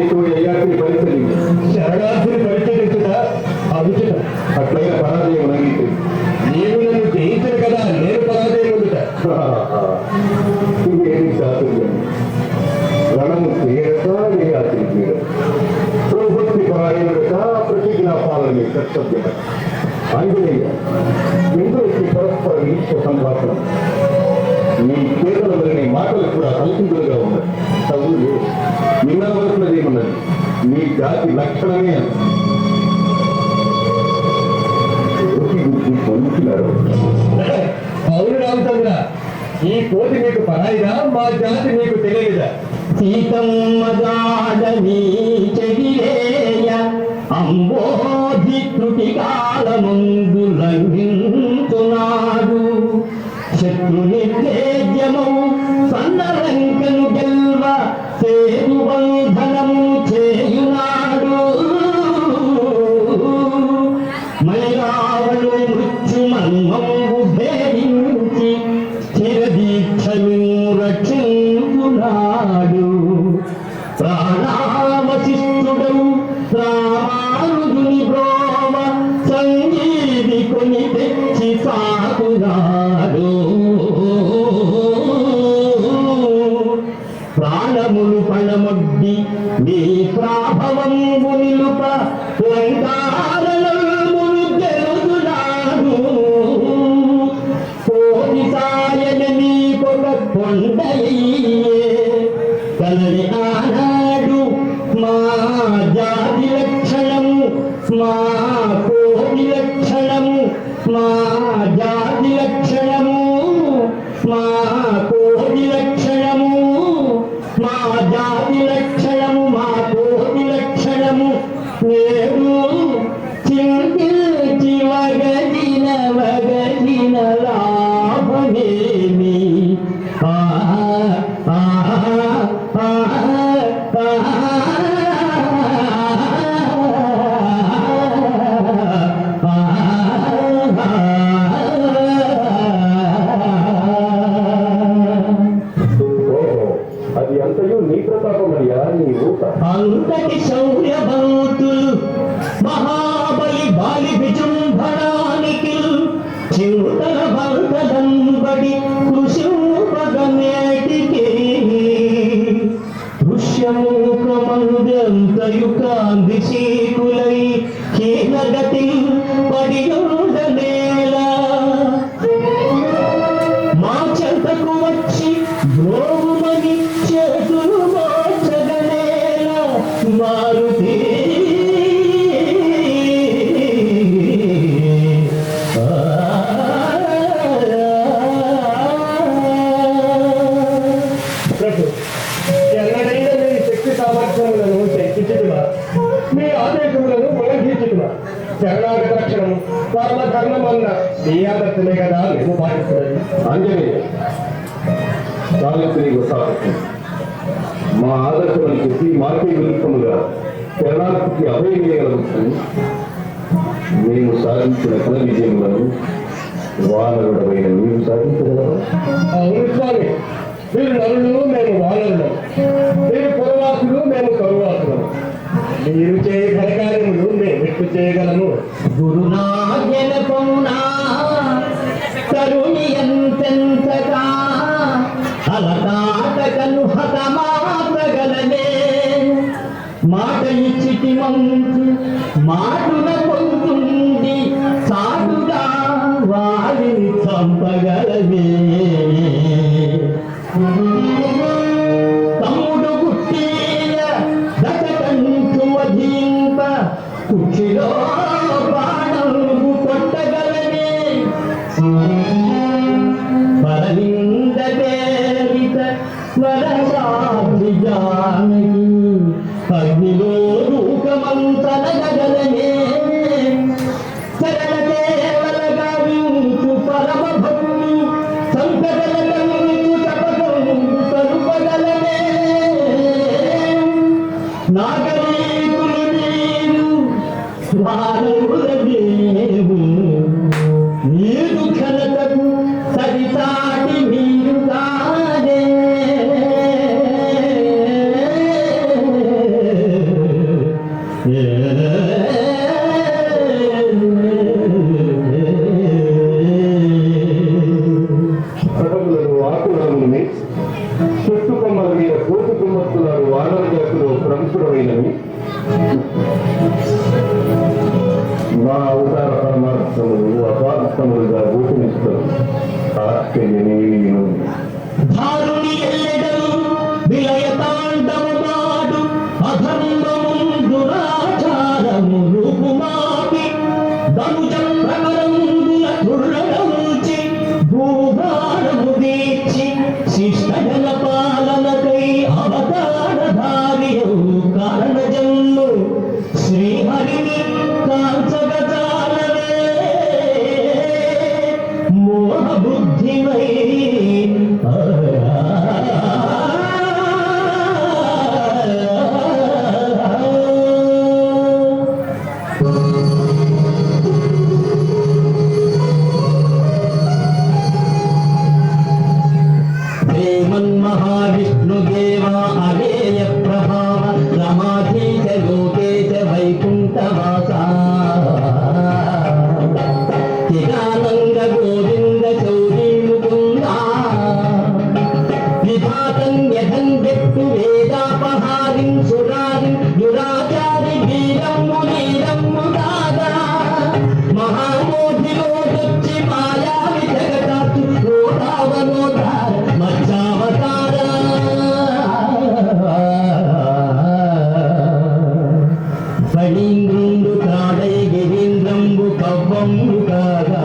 నీతో యయాతిని పరిచయం శరణార్థిని పరిచయించుట అవిచిత. అట్లయిన పరాజయం అంగీకరి. నీవు నన్ను జయించను కదా, నేను పరాజయం ఉండుట. ఏమి చాతుర్యం! రణము చేయక యయాతిని తీరదు. ప్రభుత్వ పరాయణక ప్రతిజ్ఞా పాలనే కర్తవ్యం. ఆంజనేయ, ఇంద్రుడికి పరస్పర విశ్వ సంభాషణ. నీ చేతులలోని మాటలు కూడా కల్పించులుగా ఉన్నాయి. చదువు వినవలసినదేమన్నది నీ జాతి లక్షణమే అని పొందుతున్నారు. అవును రామచంద్ర, ఈ కోతి మీకు పరాయిగా, మా జాతి మీకు తెలియదా? సీతమ్మ జాడని చెడిలేయ అంబోధి త్రుటి కాలముందు లంఘించున్నాడు. శత్రు నిర్వేద్యమౌ సన్నలంకను గెల్వ సేతు బంధనము చేయునాడు. మైరావణు మృత్యుమన్మంబు భేదించి స్థిరదీక్షను రక్షించునాడు. ప్రాణావశిష్ఠుడౌ రామానుజుని బ్రోమ సంజీవి కొని తెచ్చి సాకునాడు. ప్రాణములు పణమొడ్డి నీ ప్రాభవంబు నిలుప లంకారణములు గెలుదునాడు. కోటి సాయన నీకొక కొండయ్యే కలడి ఆనాడు. మా జాతి లక్షణము, మా కోటి లక్షణము, మా జాతి లక్షణము, మా కోటి లక్షణము, మా జాతి లక్షణము, మా కోటి లక్షణము. నేడు చింతించి వగదిన వగదిన లాభమేమి. అది అంతయు నీ ప్రతాపమయ్యా, నీ ఊత. అంతటి శౌర్యభూతులు మహాబలి బాలి విజృంభణానికి చింతల బంధదంబడి కృషిపగమేటికి దృశ్యమూకమందంతయు కాంతి శీకులై హీనగతి పడియుండనేలా. మా చెంతకు వచ్చి బ్రోగుమని చేతులు మోచగనేలా. మారుతి ప్రభు, ఎన్నడైనా మీ శక్తి సామర్థ్యములను శంకించుతున్నా, మీ ఆదేశములను ఉల్లంఘించుతున్నా. శరణాగత రక్షణము పరమ ధర్మమన్న మీ ఆదర్శమే కదా మేము పాటిస్తున్నది. ఆంజనేయ, చాలకు నీకు సాధకం. మా ఆదర్శమని చెప్పి మాకే విరుద్ధముగా శరణార్థికి అభయమేయగలుగుతూ మేము సాధించిన కుల విజయములను వానరుడమైన మీరు సాధించగలరా? అవును స్వామి, మీరు నరులు, మేము వానరులం. మీరు పురవాసులు, మేము కరువాసులం. మీరు చేయగల కార్యములు మేము ఎట్లు చేయగలము? గురునాయన పౌనా కరుణి ఎంతెంతగా అలతాటకను హతమాతగలనే. మాట ఇచ్చిటి మంచు మాటున పొందుంది సాటుగా వారిని చంపగలవే. తమ్ముడు గుట్టిన దశకంటు వధింప కుక్షిలో బాణము కొట్టగలనే. పరవింద పేరిత వరసాభి జానకి అగ్నిలో రూకమంతనగలనే. ధరించి శిష్టజన పాలనకై అవతారధారియు కారణ జన్ము శ్రీహరిని కాంచగజాలనే మోహ బుద్ధిమై महाविष्णुदेवा अवेय प्रभाव रमाधीश लोकेश वैकुंठवासा चिदानंद गोविंद चौरी मुकुंदा विधातं यथं व्यक्तु वेदापहारिं सुरारिं दुराचारि वीरं मुनीरं मुदादा महामोधिलो दुच्चि मायावि जगदातु रोधावनोधार मज्जावतार फणीन्द्रुंडु त्राडै गिरीन्द्रंबु कव्वंबु कागा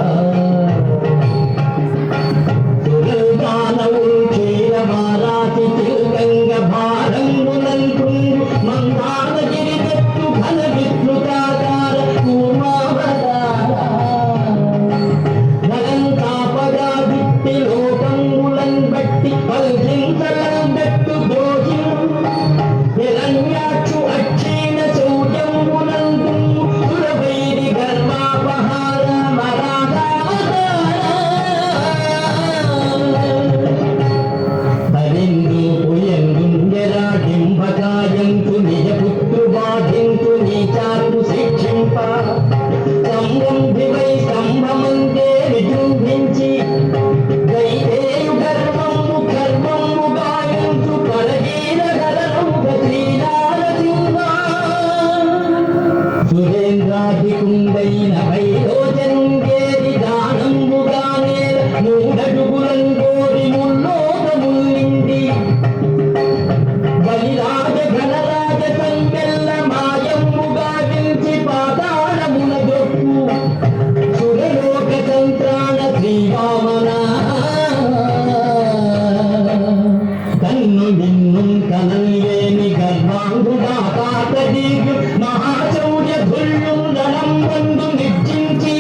सुरगानवु क्षीरवाराति तिलगंग भारंगुलंकुंडु मंदारगिरि जट्टु घन विष्णुताकार कूर्मावतार గగంతాపగా దిట్టి లోకంగులం బట్టి పల్లించలం బెట్టు దోషి హిరణ్యాక్షు అక్షీణ శౌర్యంబులందు సురవైరి గర్వాపహార హరిందు పుయందుంజరాడింభకాయంతు నిజపుత్రు బాధింతు నీచాత్ము శిక్షింప సంబంధివై సంభమందే విజృంభించి దైవేయు గర్వము కర్మము గాయంతు పరగీర గరముగ శ్రీనారసింహ సురేంద్రాధికుండైన వైరోజనుంగేరి దానంబుగానే మూడడుగులం గోరి ముల్లోకముల్లిండి బలిరాజ ఘనరాజ సంకెల్ల మాయమ్ముగా వించి పాతాళమున దొక్కు సురలోక సంత్రాణ శ్రీవామన కన్ను నిన్ను కనల్లేని గర్వాంగుడా కాకదీర్ఘు మహాశౌర్య ధుల్యం రణం వందు నిర్జించి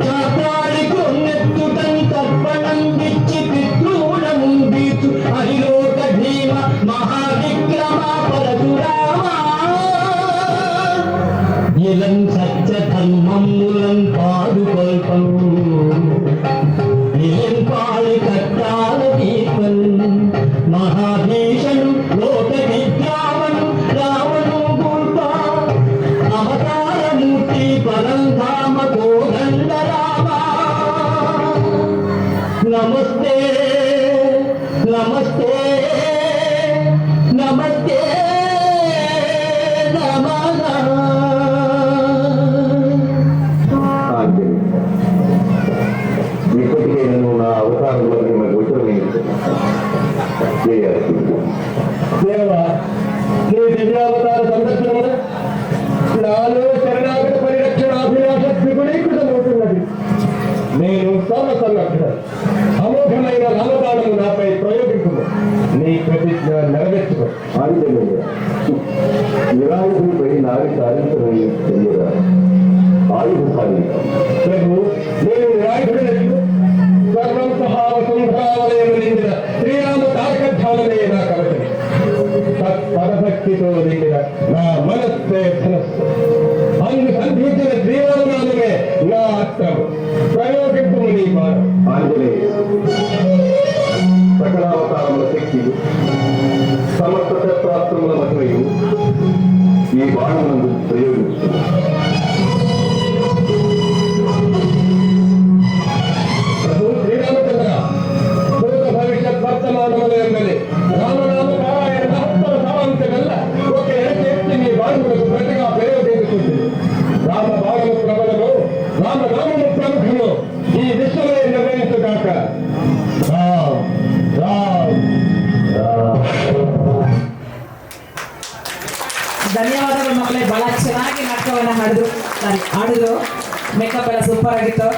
చాతాళి కొన్నెత్తుటం తర్పణం విచ్చి పితృణము బీచు హరిలోక భీమ మహావిక్రమ పరశురామా ఇలం సత్య ధర్మములం పాదుకొల్పం ఇలం పాలి కట్టాల దీపం మహాభీషణు లోక విద్యావను రావణు గూల్ప అవతారమూర్తి పరంధామ కోదండ రామ నమస్తే నమస్తే నమస్తే నమః ఇప్పటికే నేను నా అవతారంలో మిమ్మల్ని దేవా నీ దివ్యావతార సందర్శనమున నాలో శరణాగత పరిరక్షణాభిలాష ద్విగుణీకృతమవుతున్నది. నేను సర్వసన్నద్ధ అమోఘమైన రామబాణము నాపై ప్రయోగించుము. నీ ప్రతిజ్ఞ నెరవేర్చుకో. ఆంజనేయ నిరాయుధుడిపై నారి సాధించడం తెలియదా ఆయుధశాలి ప్రభు నేను నిరాయుధుడను. సర్వం సహావసంభ్రావలయము నిండిన శ్రీరామ తారకధ్యానమే నా కవచం. తత్పరభక్తితో నిండిన నా మనస్సే ధనస్సు. అందు సంధించిన శ్రీరామనామమే నా అర్థం. ప్రయోగింపు నీ బాణం. ఆంజనేయ సకలావతారముల శక్తి సమస్త శస్త్రాస్త్రముల మహిమయు ఈ బాణమునందు ప్రయోగించుతుంది. ప్రభు శ్రీరామచంద్ర భూత భవిష్యత్ వర్తమానములందరి రామనామ పారాయణ మహత్తర సామాంశగల్ల ఒక ఎడచెత్తి నీ బాణములకు ప్రతిగా ప్రయోగించుతుంది. రామ బాణము ప్రబలము, రామనామము ప్రముఖము. ఈ విశ్వమే నిర్ణయించుగాక. రామ్ రామ్ ರಾಮ್. ಧನ್ಯವಾದಗಳು ಮಕ್ಕಳೇ, ಬಹಳ ಚೆನ್ನಾಗಿ ನಾಟಕವನ್ನು ಹಾಡಿದ್ರು. ಮೆಕಪ್ ಎಲ್ಲ ಸೂಪರ್ ಆಗಿತ್ತು.